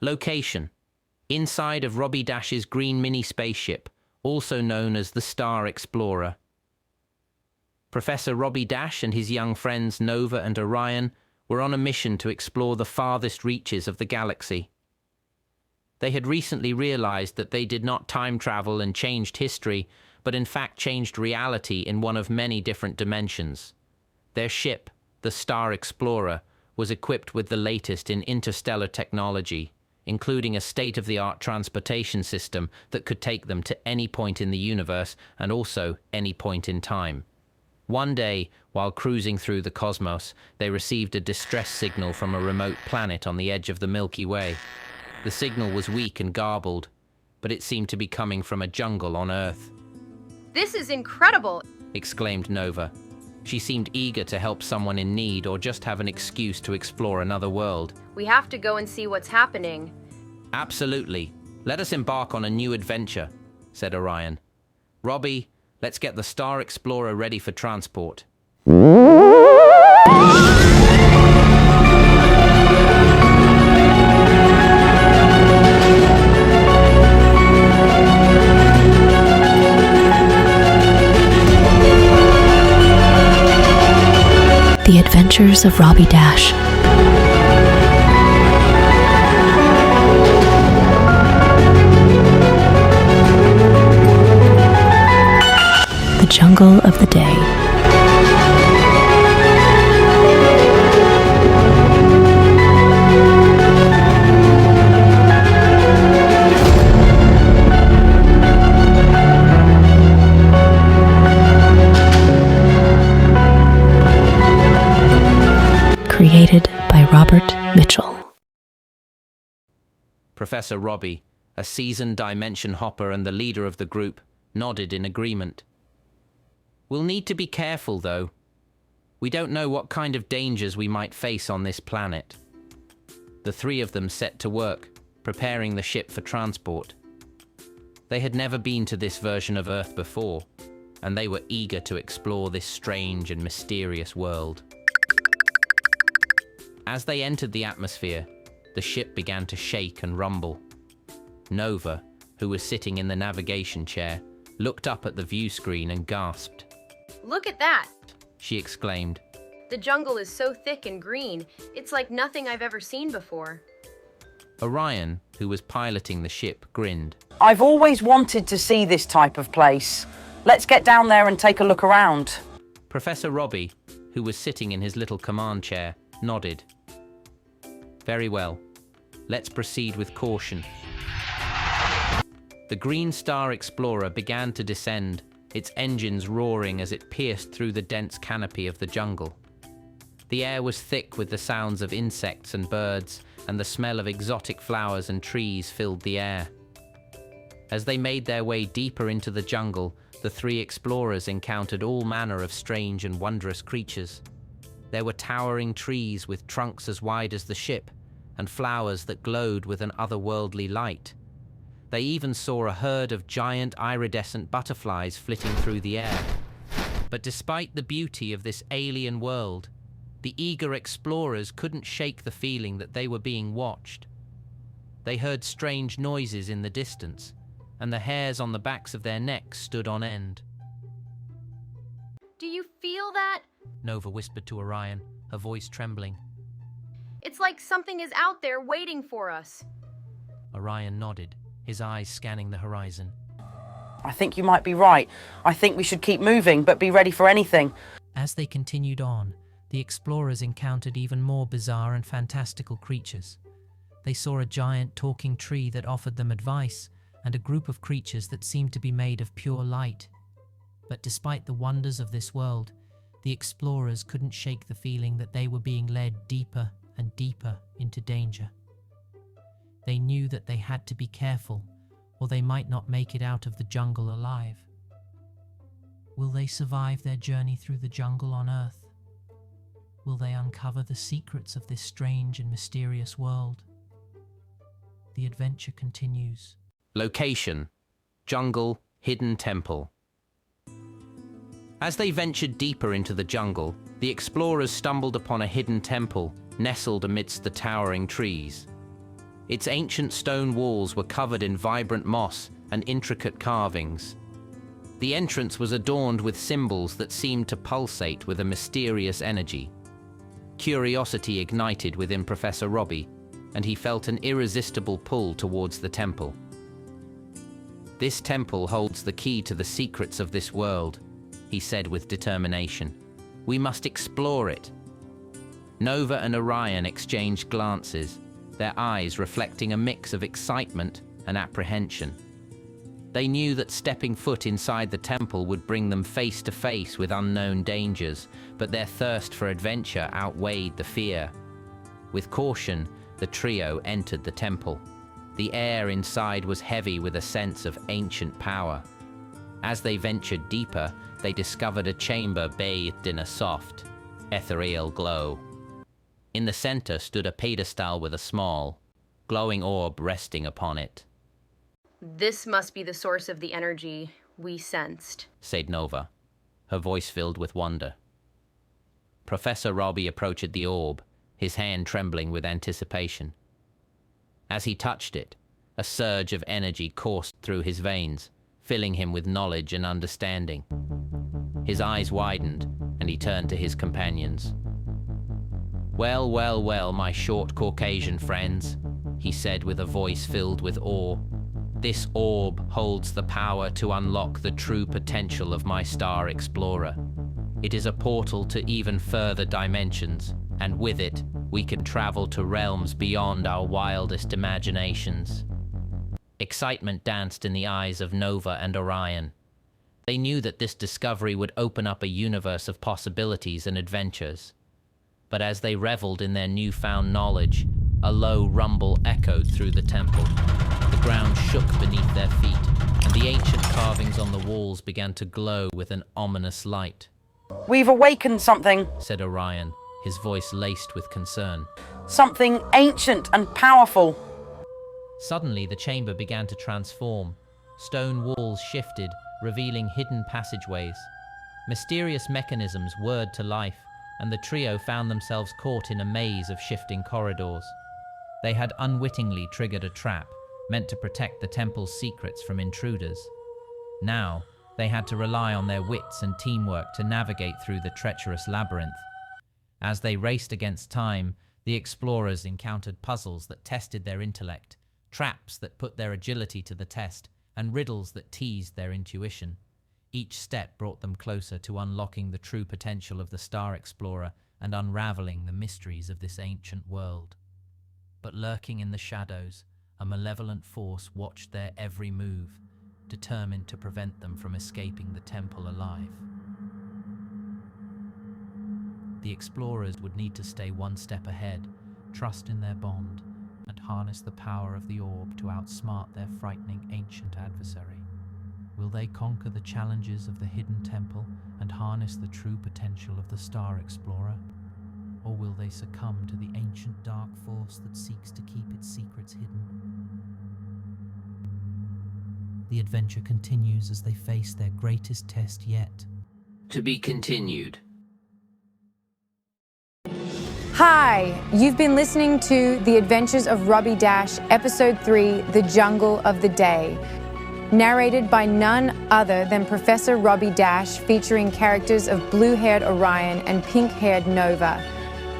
Location: inside of Robby Dash's green mini spaceship, also known as the Star Explorer. Professor Robby Dash and his young friends Nova and Orion were on a mission to explore the farthest reaches of the galaxy. They had recently realized that they did not time travel and changed history, but in fact changed reality in one of many different dimensions. Their ship, the Star Explorer, was equipped with the latest in interstellar technology, including a state-of-the-art transportation system that could take them to any point in the universe and also any point in time. One day, while cruising through the cosmos, they received a distress signal from a remote planet on the edge of the Milky Way. The signal was weak and garbled, but it seemed to be coming from a jungle on Earth. "This is incredible!" exclaimed Nova. She seemed eager to help someone in need or just have an excuse to explore another world. "We have to go and see what's happening." "Absolutely. Let us embark on a new adventure," said Orion. "Robby, let's get the Star Explorer ready for transport." The Adventures of Robby Dash. The Jungle of the Day. Created by Robert Mitchell. Professor Robby, a seasoned dimension hopper and the leader of the group, nodded in agreement. "We'll need to be careful, though. We don't know what kind of dangers we might face on this planet." The three of them set to work, preparing the ship for transport. They had never been to this version of Earth before, and they were eager to explore this strange and mysterious world. As they entered the atmosphere, the ship began to shake and rumble. Nova, who was sitting in the navigation chair, looked up at the view screen and gasped. "Look at that!" She exclaimed. "The jungle is so thick and green, it's like nothing I've ever seen before." Orion, who was piloting the ship, grinned. "I've always wanted to see this type of place. Let's get down there and take a look around." Professor Robby, who was sitting in his little command chair, nodded. "Very well. Let's proceed with caution." The Green Star Explorer began to descend, its engines roaring as it pierced through the dense canopy of the jungle. The air was thick with the sounds of insects and birds, and the smell of exotic flowers and trees filled the air. As they made their way deeper into the jungle, the three explorers encountered all manner of strange and wondrous creatures. There were towering trees with trunks as wide as the ship, and flowers that glowed with an otherworldly light. They even saw a herd of giant iridescent butterflies flitting through the air. But despite the beauty of this alien world, the eager explorers couldn't shake the feeling that they were being watched. They heard strange noises in the distance, and the hairs on the backs of their necks stood on end. "Do you feel that?" Nova whispered to Orion, her voice trembling. "It's like something is out there waiting for us." Orion nodded, his eyes scanning the horizon. "I think you might be right. I think we should keep moving, but be ready for anything." As they continued on, the explorers encountered even more bizarre and fantastical creatures. They saw a giant talking tree that offered them advice, and a group of creatures that seemed to be made of pure light. But despite the wonders of this world, the explorers couldn't shake the feeling that they were being led deeper and deeper into danger. They knew that they had to be careful, or they might not make it out of the jungle alive. Will they survive their journey through the jungle on Earth? Will they uncover the secrets of this strange and mysterious world? The adventure continues. Location: jungle, hidden temple. As they ventured deeper into the jungle, the explorers stumbled upon a hidden temple nestled amidst the towering trees. Its ancient stone walls were covered in vibrant moss and intricate carvings. The entrance was adorned with symbols that seemed to pulsate with a mysterious energy. Curiosity ignited within Professor Robby, and he felt an irresistible pull towards the temple. "This temple holds the key to the secrets of this world," he said with determination. "We must explore it." Nova and Orion exchanged glances, their eyes reflecting a mix of excitement and apprehension. They knew that stepping foot inside the temple would bring them face to face with unknown dangers, but their thirst for adventure outweighed the fear. With caution, the trio entered the temple. The air inside was heavy with a sense of ancient power. As they ventured deeper, they discovered a chamber bathed in a soft, ethereal glow. In the center stood a pedestal with a small, glowing orb resting upon it. This must be the source of the energy we sensed, said Nova, her voice filled with wonder. Professor Robby approached the orb, his hand trembling with anticipation. As he touched it, a surge of energy coursed through his veins, filling him with knowledge and understanding. His eyes widened, and he turned to his companions. "Well, well, well, my short Caucasian friends," he said with a voice filled with awe. "This orb holds the power to unlock the true potential of my Star Explorer. It is a portal to even further dimensions, and with it, we can travel to realms beyond our wildest imaginations." Excitement danced in the eyes of Nova and Orion. They knew that this discovery would open up a universe of possibilities and adventures. But as they reveled in their newfound knowledge, a low rumble echoed through the temple. The ground shook beneath their feet, and the ancient carvings on the walls began to glow with an ominous light. "We've awakened something. Said Orion, his voice laced with concern. Something ancient and powerful." Suddenly, the chamber began to transform. Stone walls shifted, revealing hidden passageways. Mysterious mechanisms whirred to life, and the trio found themselves caught in a maze of shifting corridors. They had unwittingly triggered a trap, meant to protect the temple's secrets from intruders. Now, they had to rely on their wits and teamwork to navigate through the treacherous labyrinth. As they raced against time, the explorers encountered puzzles that tested their intellect, traps that put their agility to the test, and riddles that teased their intuition. Each step brought them closer to unlocking the true potential of the Star Explorer and unraveling the mysteries of this ancient world. But lurking in the shadows, a malevolent force watched their every move, determined to prevent them from escaping the temple alive. The explorers would need to stay one step ahead, trust in their bond, and harness the power of the orb to outsmart their frightening ancient adversary. Will they conquer the challenges of the hidden temple and harness the true potential of the Star Explorer? Or will they succumb to the ancient dark force that seeks to keep its secrets hidden? The adventure continues as they face their greatest test yet. To be continued. Hi, you've been listening to The Adventures of Robby Dash, Episode 3, The Jungle of the Day. Narrated by none other than Professor Robby Dash, featuring characters of blue-haired Orion and pink-haired Nova.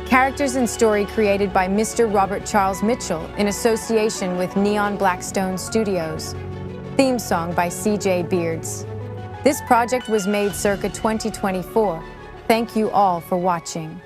Characters and story created by Mr. Robert Charles Mitchell in association with Neon Blackstone Studios. Theme song by CJ Beards. This project was made circa 2024. Thank you all for watching.